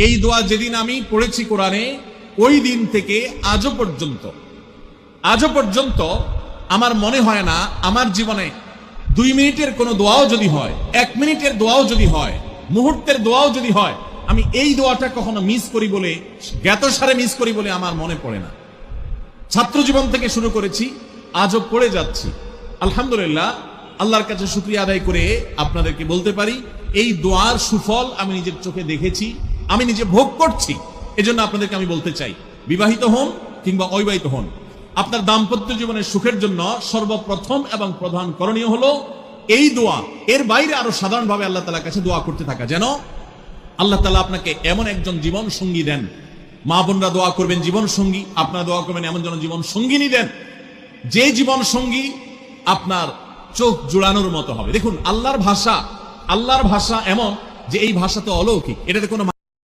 এই দোয়া যেদিন আমি পড়েছি কোরআনে, ওই দিন থেকে আজও পর্যন্ত আমার মনে হয় না আমার জীবনে 2 মিনিটের কোনো দোয়াও যদি হয়, 1 মিনিটের দোয়াও যদি হয়, মুহূর্তের দোয়াও যদি হয়, আমি এই দোয়াটা কখনো মিস করি বলে, জ্ঞাতসারে মিস করি বলে আমার মনে পড়ে না। ছাত্র জীবন থেকে শুরু করেছি, আজও পড়ে যাচ্ছি। আলহামদুলিল্লাহ, আল্লাহর কাছে শুকরিয়া আদায় করে আপনাদেরকে বলতে পারি, এই দোয়ার সুফল আমি নিজের চোখে দেখেছি, আমি নিজে ভোগ করছি। এজন্য আপনাদেরকে আমি বলতে চাই, বিবাহিত হন কিংবা অবিবাহিত হন, আপনার দাম্পত্য জীবনের সুখের জন্য সর্বপ্রথম এবং প্রধান করণীয় হলো এই দোয়া। এর বাইরে আরো সাধারণভাবে আল্লাহ তাআলার কাছে দোয়া করতে থাকা, যেন আল্লাহ তাআলা আপনাকে এমন একজন জীবন সঙ্গী দেন। মা বোনরা দোয়া করবেন জীবন সঙ্গী, আপনারা দোয়া করবেন এমন যেন জীবন সঙ্গিনী দেন, যে জীবন সঙ্গী আপনার চোখ জোড়ানোর মতো হবে। দেখুন, আল্লাহর ভাষা এমন যে এই ভাষা তো অলৌকিক, এটাতে কোনো